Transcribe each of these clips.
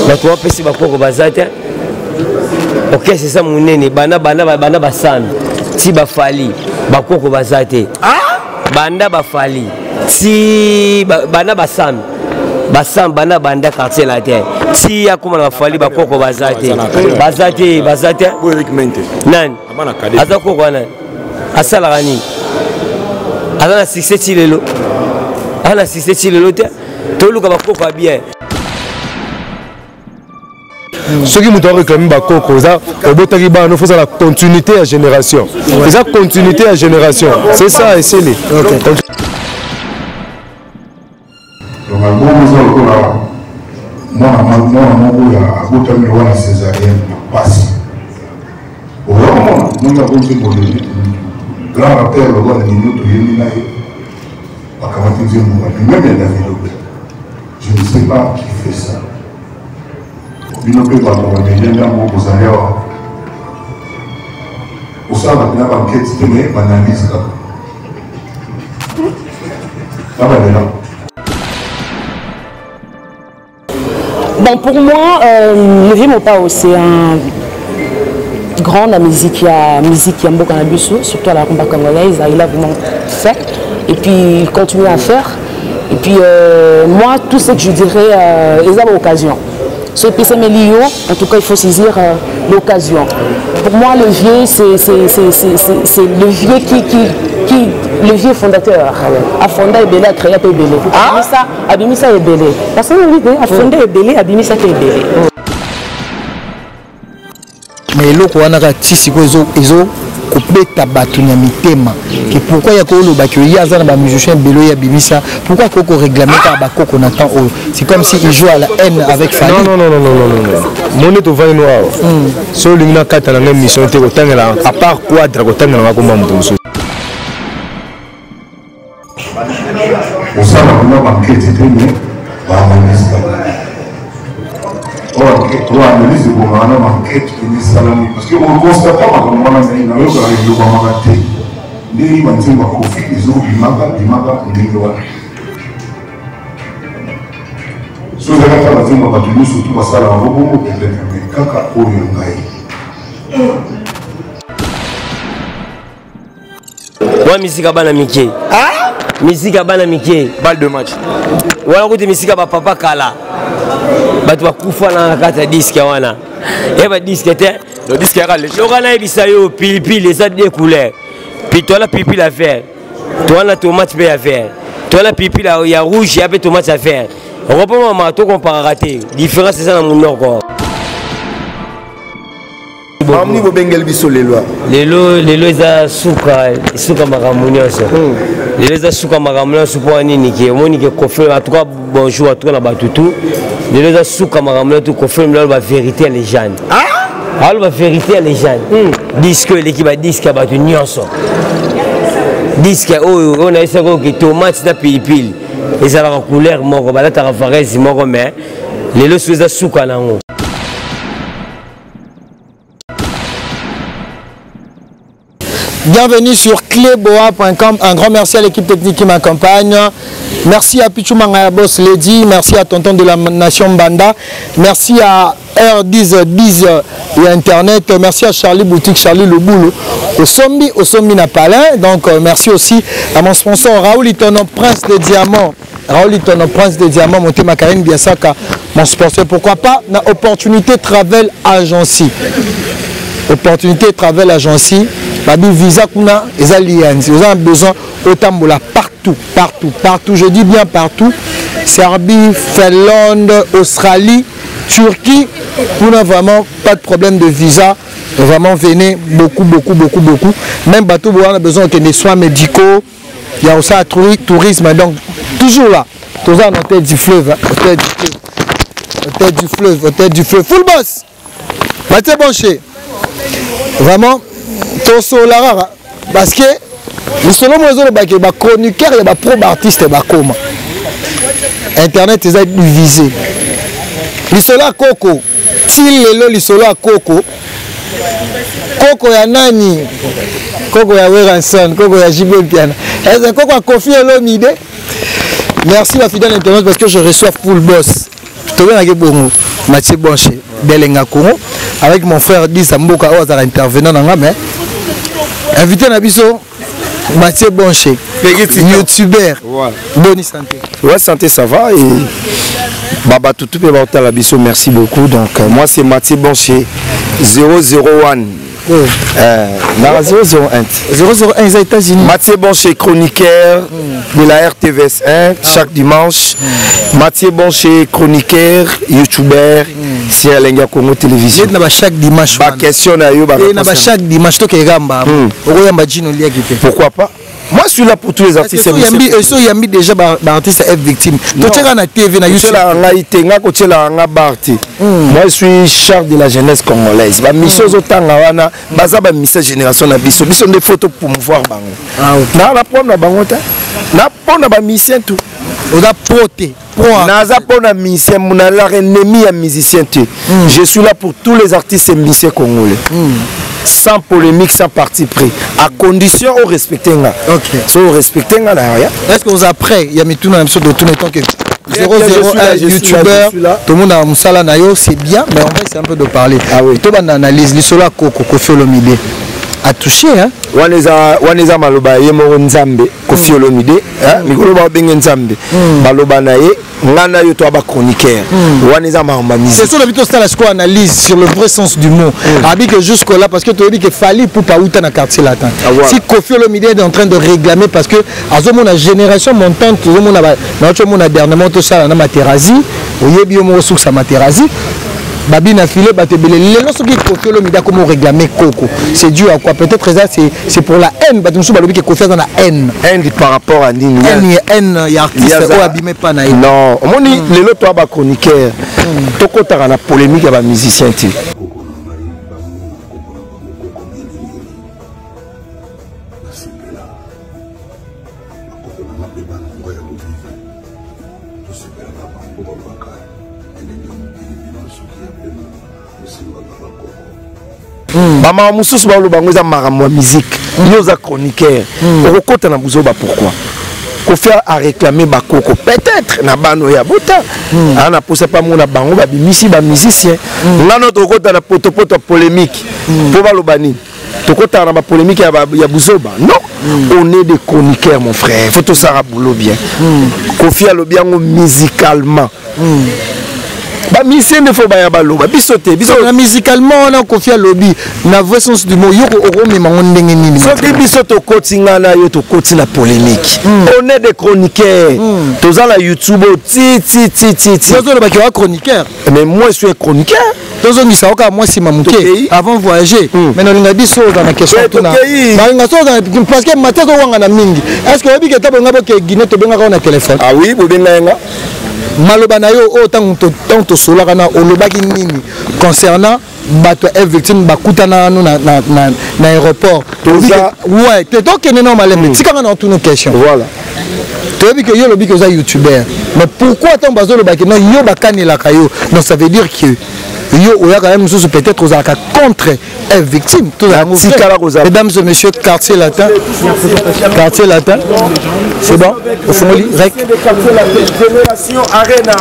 bato bapesi bakoko baza te orchestre eza monene banda basano ti bafali bakoko baza te banda bafali ti banda basano banda quartier la terre ti akoma na bafali bakoko baza te nani aza koko wana asalaka nini aza na succès ti lelo te toluka bakoko ya bien ceux qui m'ont réclamé bakoko ça obotaki ba no faut ça la continuité à génération ça continuité à génération c'est ça et c'est les je ne sais pas qui fait ça. Vous ne pouvez pas vous allez au sein de la banquette, c'est une analyse. Bon, pour moi, le vieux Mopao, c'est un grand la musique, il y a beaucoup en abus, surtout à la rumba congolaise, il a vraiment fait. Et puis, il continue à faire. Et puis, moi, tout ce que je dirais, ils ont l'occasion. Ce qui est milieu, en tout cas, il faut saisir l'occasion. Pour moi, le vieux, c'est le vieux le vieux fondateur. A fondé Ebélé, a créé Ebélé. Abimisa Ebélé. Parce que l'idée, a fondé Ebélé, Abimisa Ebélé. Mais l'autre, on a ratissé ils ont coupé tabatounia mitema. Et pourquoi il y a que il y a un musicien Bélo et Abimisa? Pourquoi Koko réclame par Koko Nathan? C'est comme s'il joue à la haine avec Fali. Non. Mon est au vin noir. Sur l'une de la même mission, à part quoi, Dragotang, on a comme un au sein de la banquette, c'est très bien. On analyse le gouvernement enquête qui est salami parce qu'on ne constate pas comment on a mis dans le gouvernement les gens ont confié ils ont bimaga ndingwa so za kata lazima batulu surtout basala ngobongo peut-être mais kaka oyo ngai wa misika bana mike misika bana mike balle de match wala kuti misika ba papa kala batu bakufa na kata disque wana eba disque te le disque era le jogana ebisa yo pilipili ça deux couleurs puis toi la pilipili à faire toi la tomate peut à faire toi la pilipili il y a rouge il y a tomate à faire on reprend maman to compare raté différence c'est ça dans mon nord quoi Bamni bo bengel biso lelo eza suka makamunyoso lelo eza suka makamunyoso po nini ke omoni ke kofre en tout cas bonjour à toi na batutu lelo eza suka makamunyoso kofre mlo ba vérité les gens alors ba vérité les gens disque l'équipe disque batu nyonso disque on a essayé que tomate na pilipili eza la couleur moko balata ka faresi moko mais lelo eza suka nango. Bienvenue sur cléboa.com. Un grand merci à l'équipe technique qui m'accompagne. Merci à Pichou Mangaya Boss Lady. Merci à Tonton de la Nation Banda. Merci à R1010 et Internet. Merci à Charlie Boutique, Charlie Le Boulot. Au Sombi Napalin. Donc merci aussi à mon sponsor Raoul Itono, Prince de Diamant. Raoul Itono, Prince de Diamant, Monté Makarine Biasaka, mon sponsor. Pourquoi pas, na Opportunité Travel Agency. Opportunité Travel Agency. Babi visa kuna les alliances, vous avez besoin autant de la partout, je dis bien partout. Serbie, Finlande, Australie, Turquie, on n'a vraiment pas de problème de visa. Vraiment venez beaucoup. Même bateau, on a besoin de soins médicaux. Il y a aussi un tourisme, donc toujours là. Toujours à l'hôtel du fleuve, hôtel du fleuve, full boss. Mathieu Boncher, vraiment. Tosolara parce que les solo mozo le ba chroniqueur et ba pro artiste ba koma internet ils ont visé les solo Coco til lelo les solo Coco ya nani Coco ya Weranson Coco ya Jibo Piana est-ce Coco a confié l'homme. Merci la fidèle internet parce que je reçois full boss to bien bongo Mathieu Bonché Belenga Congo avec mon frère Disa Mboka Oazara intervenant dans la main. Invité Nabiso Mathieu Bonché, youtubeur. Bonne santé. Ouais, santé, ça va. Et Baba Toutou Pébaouta Labiso, merci beaucoup. Donc, moi, c'est Mathieu Bonché, 001. 001. 001 aux États-Unis. Mathieu Bonché, chroniqueur de la RTVS 1 chaque dimanche. Mathieu Bonché, chroniqueur, youtubeur, c'est Lenga Congo Télévision. Chaque dimanche. Question chaque dimanche. Pourquoi pas? Moi, je suis là pour tous les artistes. Il y a déjà des artistes victimes. Moi, je suis Charles de la jeunesse congolaise. La mission de la génération de mission des photos pour me voir. Je suis là pour tous les artistes et musiciens congolais. Sans polémique, sans parti pris. À condition de respecter. Si vous respectez, est-ce que vous êtes prêts? Il y a mis tout dans l'émission de tous les temps que 001 youtubeur, tout le monde a un sala nayo, c'est bien, mais on va essayer un peu de parler. Ah oui. Tout le monde analyse, l'Isola Koko, Kofi Olomide a touché, hein? Waneza maloba ye moro nzambe Kofi Olomide mikolo ba benge nzambe maloba na ye ngana yo to ba chroniqueur waneza mamba mise c'est sur le vidéo ça la score analyse sur le vrai sens du mot abi que jusque là parce que tu dis que fallait pour pas outa na quartier latin si Kofi Olomide est en train de réclamer parce que azomo na génération montante azomo na ocho na dernièrement to ça na Materazi oyebi yo mo sous sa Materazi Babi n'a filé, les gens qui Kofi Olomide comment réclamer Coco. C'est dû à quoi? Peut-être c'est pour la haine. Parce que Kofi dans la haine. Haine par rapport à Nini. Haine, il y a artiste qui abîmé pas naïf. Non, on dit les autres toi chroniqueur. Toko t'as la polémique avec les musiciens. Maman Moussous Baolo Bangoza Maramwa musique. Nous a chroniqueur. Okota na buzoba pourquoi? Kofi a réclamé Bakoko. Peut-être na bano ya bota. Ana pousse pas mon bango ba bimisi ba musicien. Là notre okota na poto polémique. Pour balobani. Tokota na ba polémique ya buzoba. Non. On est des chroniqueurs mon frère. Faut tout ça boulot bien. Kofi a le bien musicalement. Bah mission ne faut pas baloba bisoté musicalement on a confié à lobby na vrai sens du mot yoko orome mangonde ngeni so que bisoto kotinga na yo to koti la polémique on est des chroniqueurs toza la YouTube ti tozo le baki wa chroniqueur mais moi je suis chroniqueur tozo ngisa oka moi si mamuke avant voyager mais non linga biso dans la question tuna nga so parce que matin ko wanga na mingi est-ce que obi ke tabo ngabo ke Guinée to benga na téléphone ah oui bo benga nga maloba na yo tant to solaka na olobaki nini concernant bato victime bakutana na aéroport ouais te donc ne normalement mais tika na toutes nos questions voilà tu dis que yo lobi que ça youtubeur mais pourquoi tant bazo lobaki na yo bakanela kayo donc ça veut dire que yo oya quand même sous peut-être aux arcs contre est victime tout ça mesdames et messieurs quartier latin c'est bon au fond rec génération arena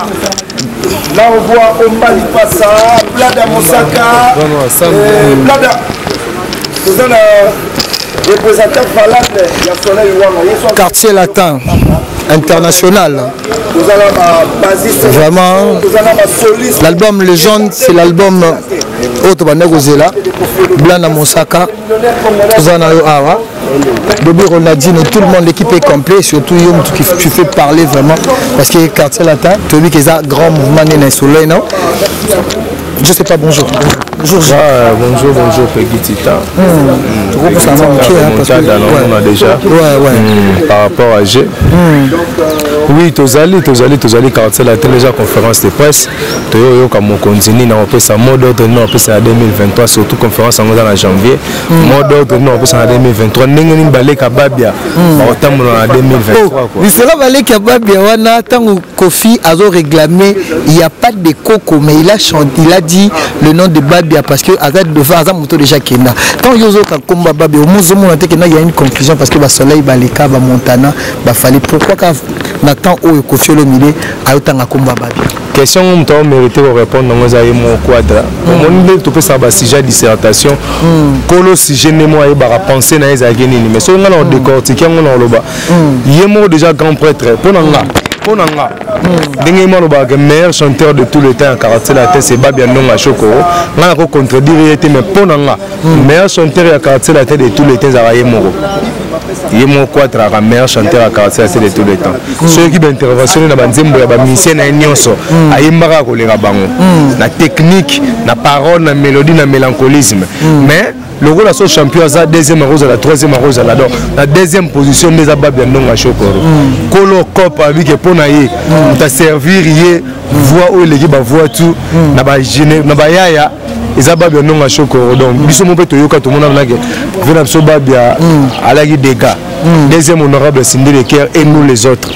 là on voit Ombali Passa Blada Mosaka Blada représentant valable il y a Soleil Wanga quartier latin international vraiment l'album Légende c'est l'album autre Banegozela Blana Mosaka Tozana Awa Bobby Ronaldinho tout le monde l'équipe est complet surtout Yom tu fais parler vraiment parce que quartier latin tu dis qu'ils a grand mouvement né soleil non je sais pas bonjour bonjour Peggy Tita on a déjà par rapport à G oui tozali quartier latin déjà conférence de presse toyo comme on continue na opesa mode d'ordre non opesa 2023 surtout conférence en janvier mode d'ordre non opesa en 2023 ndenge ni baleka babia otambola en 2023 quoi il sera baleka babia wana tango Kofi azo réclamé il y a pas de coco mais il a chanté il a dit le nom de Babia parce que Azad devant Azad moto déjà Kenda. Quand Yozo Kakomba Babia, au moins il y a une conclusion parce que le soleil, les cas, Montana, fallait pourquoi quand Nathan ou Kofi Olomide a autant à combat Babia. Question que tu mérité de répondre dans mon quadra. On peut savoir un sujet de dissertation. Colo si je n'ai pas pensé à ça. Mais si on a décortiqué, on a il est déjà grand prêtre. Pour le meilleur chanteur de tout le temps à Karaté la tête, c'est Babia Nonga Choko. On a contredire, mais pour le meilleur chanteur à Karaté la tête de tout le temps, c'est Moro. Il est mon quadre à meilleur chanteur à Karaté la tête de tout le temps. Ceux qui intervention dans la Nzembo, il y a des musiciens à Nyonso, à Imbara, la technique, la parole, la mélodie, la mélancolisme. Mais le rôle de ce champion, c'est la deuxième rose, la troisième rose, la deuxième position des Babia Nonga Choko. Kolo Cop avec les ponaïs, on t'a servi, voix où l'équipe va voir tout, n'a pas gêné, n'a pas yaya. Ils ont Babia Nonga Choko. Donc, ils sont mobiles, tout le monde a vu Babia à la dégâts. Deuxième honorable Cindy Leker et nous les autres.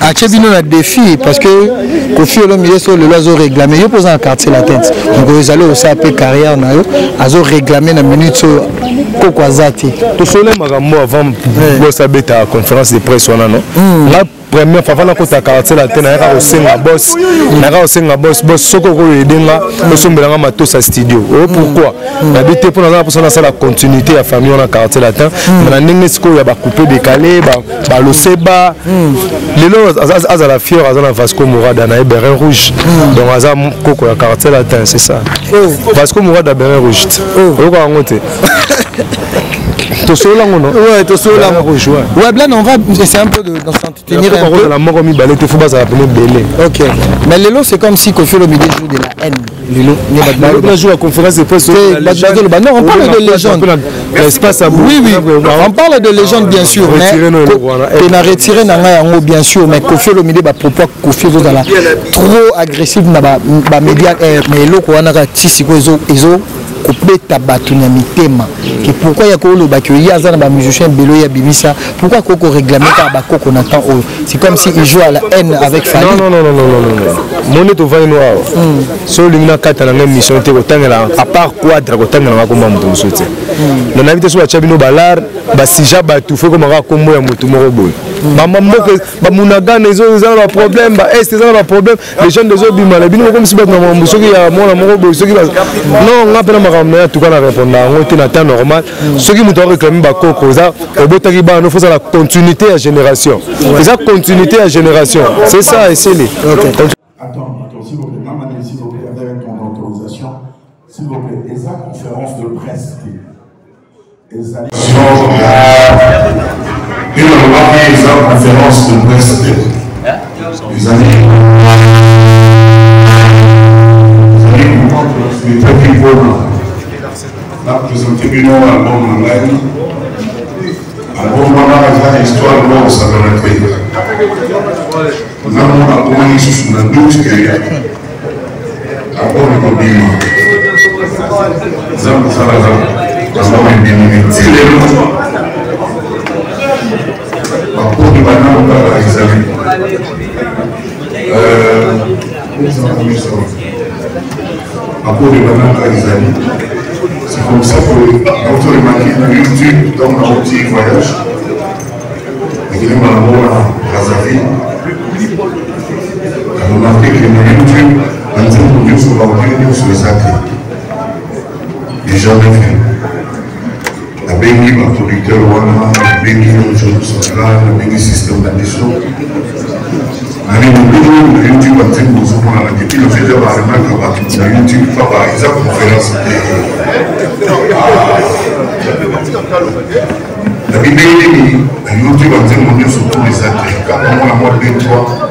Achebino a défi parce que Kofi Olomide sur le loiseau réclamé. Je pose un quartier la tête. Donc ils allaient aussi appeler carrière na yo. Azo réclamé na minute sur Kokwazati. Tout cela magambo avant de s'abêter à la conférence de presse on a non. La première fois na kota quartier la tête na ka osenga boss. Na ka osenga boss soko ko edenga osombelanga matos à studio. Oh pourquoi? Habiter pour la continuité à famille on a quartier la tête. Na ndenge siko ya ba couper décalé ba lo seba. Les lots à la fière, à la Vasco Mourada, à Bérin Rouge. Donc, à la Coco, à quartier latin, c'est ça. Vasco Mourada, à Bérin Rouge. Où va on monter? Tu es là, non? Ouais, tu es là. Rouge, ouais. Ouais, on va essayer un peu de s'entretenir un peu. La mort au mi-balai, tu faut pas s'appeler Belé. Ok. Mais les lots, c'est comme si Kofi Olomide joue de la haine. On joue à conférence de presse. Non, on parle de légende. Oui, on parle de légende, bien sûr. Mais on a retiré Nanga, bien sûr. Mais Kofi Olomide, pourquoi Kofi Olomide trop agressif dans les médias. Mais l'eau, on a dit kopeta bato na mitema que pourquoi ya ko loba que ya za na ba musicien belo ya bimisa pourquoi koko réclamer ka ba koko na temps c'est comme si il joue à la haine avec Fali. Non mon to va noir so lingna kata na mission te kotangela à part quadre kotangela ma komba muto sote na navite so chabino balar ba sija ba tout fait comme kombo ya muto moko boy maman moko ba munagana ils ont un problème ba est ils ont un problème les gens des autres bimala bino comme si ba na musoki ya mona moko boy soki non on appelle en tout cas la répondre on est temps normal ceux qui nous doivent réclamer bakoko ça au botakiba nous faisons la continuité à génération ça continuité à génération c'est ça et c'est les attends s'il vous plaît maman s'il vous plaît avec ton autorisation s'il vous plaît et sa conférence de presse et sa conférence de presse les amis les petits pauvres la présenté bien album en ligne album en ligne histoire de ça dans le pays nous avons album sur la douce qui est album de Bima Zam Sarazam album de Bima c'est les mots album de Banane dans la examen album de Banane dans la examen. C'est comme ça que notre remarqué YouTube dans notre petit voyage. Il est malheureux à Brazzaville. On a remarqué que YouTube, on dit que Dieu se va ouvrir sur les actes. Les gens le font. La béni, le producteur Wana, la béni, le jour central, la béni, système d'addition. On a dit que YouTube a dit que nous avons depuis le fait de la remarque à YouTube, il y a une conférence. La Bible dit que YouTube a dit que nous sommes tous les actes. Quand on a moins de 3,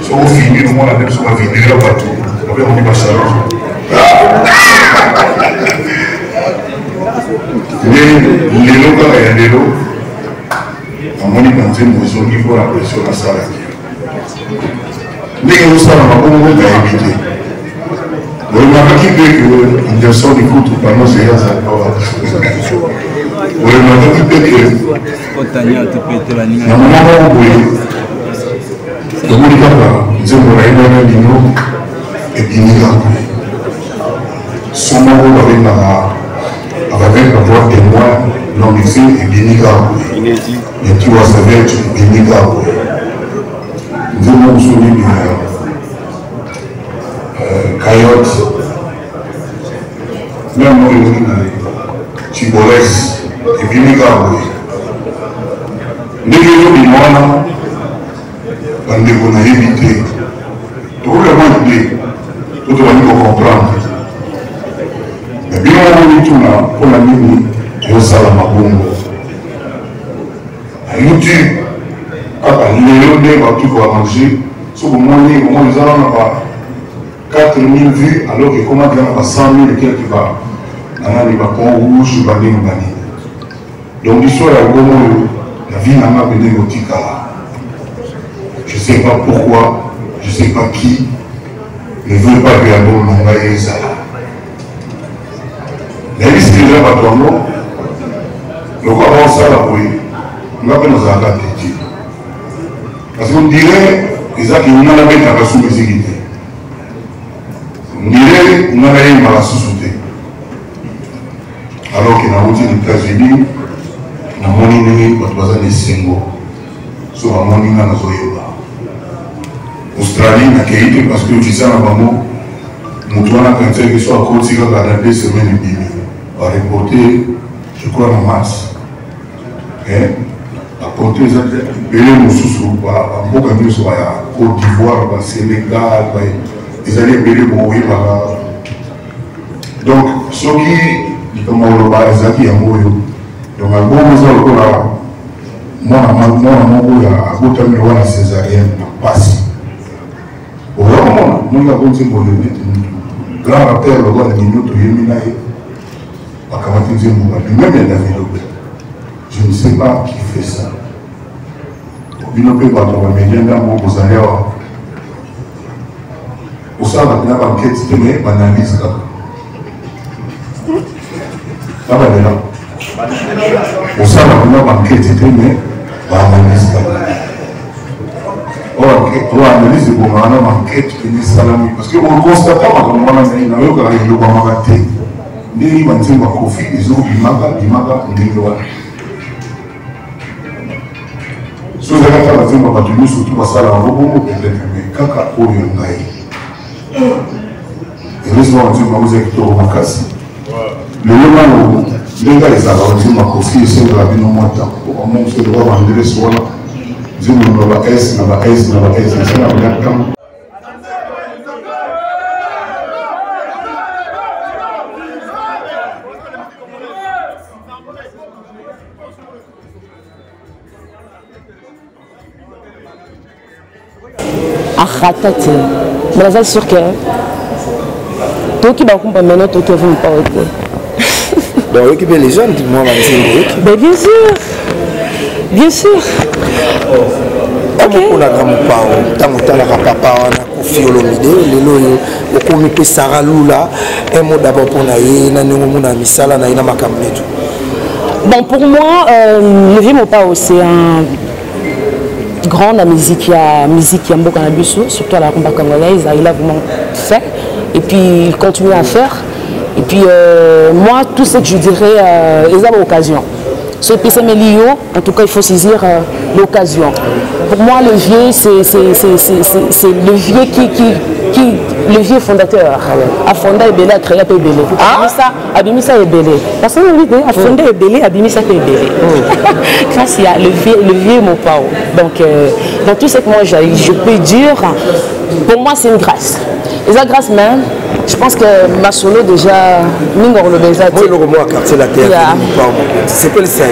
si on finit, nous avons la sur la vidéo partout. On dit pas ça. Les locaux et les lots, on dit que nous sommes au niveau de la pression à ça. Les gens sont beaucoup éviter. Vous remarquez que Anderson écoute pas nos séances encore. Vous remarquez que normalement, vous voyez, et son mot avec la voix témoin, non mixé et Bénika. Et tu vois, ça va être Bénika. Nous avons soumis Coyote, même moi, Chibolès et Bénika. Nous avons on a évité. Tout le monde dit, tout le monde comprendre. Mais bien on est tout là, pour la nuit, et au salama bongo. À YouTube, quand les gens tout pour manger, sur le moment où ils ont 4000 vues, alors que comment dire, on a 100 000 et quelques bas. On a des bâtons rouges, on a des bâtons. Donc l'histoire est bongo, la vie n'a pas besoin de tika. Je ne sais pas pourquoi, je ne sais pas qui ne veut pas que la bonne longue aille ça. La liste est là, pas ton nom. Le quoi avant ça, là, oui, on va pas nous arrêter. Parce qu'on dirait, ils ont dit, on a la bête à la sous-méséguité. On dirait, on a la haine à la sous-souté. Alors qu'il y a un outil des États-Unis, on a moniné, on a des singles. Sur la moniné, on a zoyoba. Australie n'a qu'à été parce que tu sais, nous devons penser que soit à côté de 2 semaines et demie. On va reporter, je crois, en mars. À côté de nous sous en Côte d'Ivoire, au Sénégal, ils allaient payer pour oui. Donc, ceux qui sont en bas, ils ont dit à moi, donc à bon moment, moi, à côté de la césarienne, passe. Vraiment, nous avons dit que grand rappel, le roi de Minuto, je ne sais pas qui fait ça. Je ne peux pas trouver mes liens dans vos années. Pour ça, on a une enquête, on analyse. Ça va là. Pour ça, on a une enquête, on analyse. On analyse pour une enquête parce qu'on ne constate pas que nous avons une ndenge banzemba kofi ezobimaka bimaka ndenge wana so ezalaka banzemba bato nyonso tu basalaka bongo peut-être mais kaka oyo ngai elesima banzemba ozala kitoko makasi lelo nano ndenge ezalaka banzemba kofi esengela bino mwa ntango omomosodoka bandrese wana nzembo na ba-s na ba-s na ba-s esala bina ntango. Ratate, mais là, c'est sûr que toi qui vas comprendre maintenant, toi qui vas pas ok. Donc, équiper les jeunes, dis-moi, ben bien sûr, bien sûr. Ok. On a grand papa, on a confié au Lomide, les loyaux, au comité Sarah Lula, un mot d'abord pour naïe, n'a misala, n'a pas camé tout. Bon, pour moi, le vieux Mopao, c'est un grand la musique qui a beaucoup en Abisso, surtout à la rumba congolaise, il a vraiment fait et puis il continue à faire et puis moi tout ce que je dirais ils ont l'occasion ce PC Melio en tout cas il faut saisir l'occasion. Pour moi le vieux c'est le vieux qui le vieux fondateur a fondé Ebele, a créé Ebele. Abimisa Ebele. Parce que a fondé Ebele, Abimisa Ebele. Grâce à le vieux Mopao. Donc, dans tout ce que moi je peux dire, pour moi c'est une grâce. Et la grâce même, je pense que ma solo déjà, Mingor le Bézat. Oui, le roman à quartier la terre, c'est pas le saint.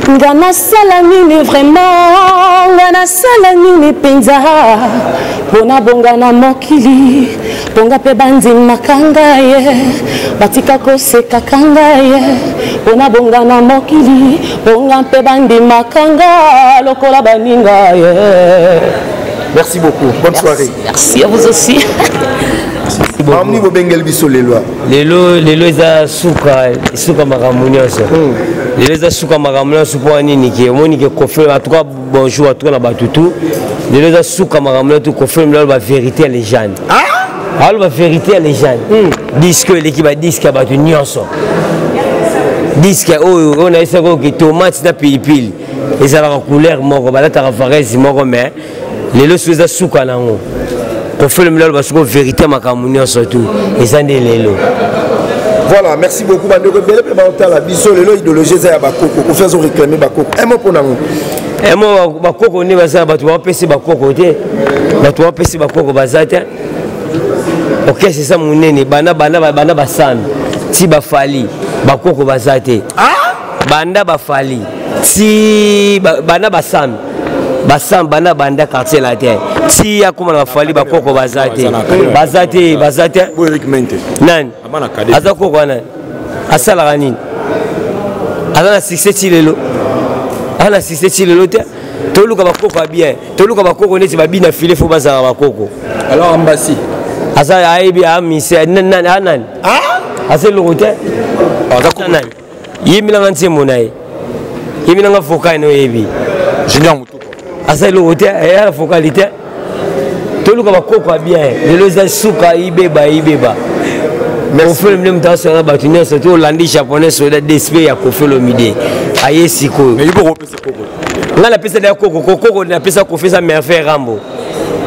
Ngana salamine vraiment, ngana salamine penza, pona bongana mokili, ponga pe banzi makangaye, batika kose kakangaye, pona bongana mokili, ponga pe bandi makanga, lokola baningaye. Merci beaucoup, bonne soirée. Merci à vous aussi. Mamni bo bengel biso lelo. Lelo eza suka makamunyoso. Lelo eza suka makamunyoso po nini ke omoni ke confirme en tout cas bonjour à tout na batutu. Lelo eza suka makamunyoso confirme la vérité à les gens. alors la vérité à les gens disque l'équipe a disque à battu nyonso disque on a essayé que tomate na pilipili et ça la couleur moko balata reference moko mais les lots sont souka nango on fait le meilleur parce que vérité makambo nyonso tout et ça ndé lelo. Voilà, merci beaucoup. La biso lelo idéologie za ya bakoko ko faire réclamer bakoko. Un mot pour nango. Un mot bakoko ne ba ça ba tu va pesi bakoko te. Ba tu va pesi bakoko bazata. OK, c'est ça mon nene bana basami. Ti ba fali bakoko bazate. Ah? Banda ba fali. Ti bana basami. Basam banda quartier la terre. Si ya kuma na fali bakoko bazate. Bazate. Bo Eric Mente. Nan. Azako kwana. Asala ganini. Azana 67 lelo. Ana 67 lelo te. Toluka bakoko bien. Toluka bakoko neti babina file fo bazala bakoko. Alors Ambassi. Asa aibi amise nan. Ah? Asa lo te. Azako nan. Yimi na nti monaye. Yimi na foka no yebi. Junior Mutuko. Asa lo te ya focalité. Toluka bakoko bien. Lelo za suka ibeba. On fait le même temps sur la bâtiment, surtout Hollandi japonais sur la DSP ya Koffi Olomide. Aye siko. Mais il faut repasser Koko. On a pesa de Koko na pesa Koffi sa merveille Rambo.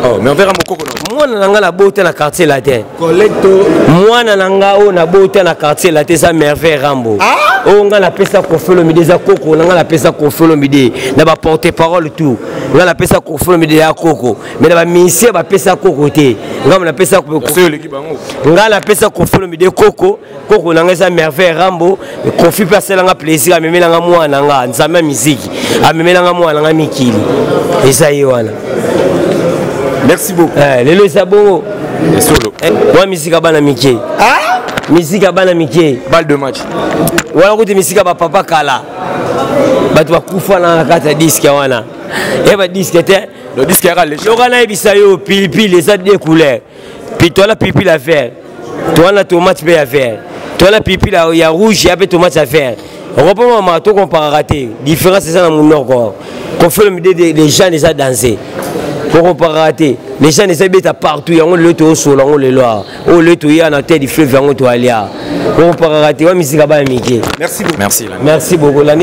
Oh, merveille Rambo Koko. Moi na la beauté na quartier latin. Collecto. Moi na o na beauté na quartier latin sa merveille Rambo. Oh on a la pesa Koffi Olomide za Koko, on a la pesa Koffi Olomide. Na ba porter parole tout. On a la pesa Koffi Olomide ya Koko. Mais na ba ministère ba pesa Koko te. On a la pesa Koko. C'est l'équipe bango. On a la pesa Koffi Olomide Koko nanga za merveille Rambo Koffi passer nga plaisir a memela nga mwana nga nzama musique a memela nga mwana nga mikili eza yiwana. Merci beaucoup. Lelo sabongo et solo moi musique abana mike musique abana mike balle de match wala kuti musique ba papa kala batu bakufa na kata disque wana eba disque te le disque era léger lokana ebisa yo pilipili eza deux couleurs puis toi la pilipili à faire toi la tomate pe à faire toi la pipi là il y a rouge il y a tomate à faire reprends ma to compare raté différence c'est ça dans mon nord qu'on fait les gens déjà danser pour comparer raté les gens les habitent partout y a on le to solo on le loir on le to y a na tête du fleuve on to alia pour comparer raté wa musique ba miki merci beaucoup merci beaucoup la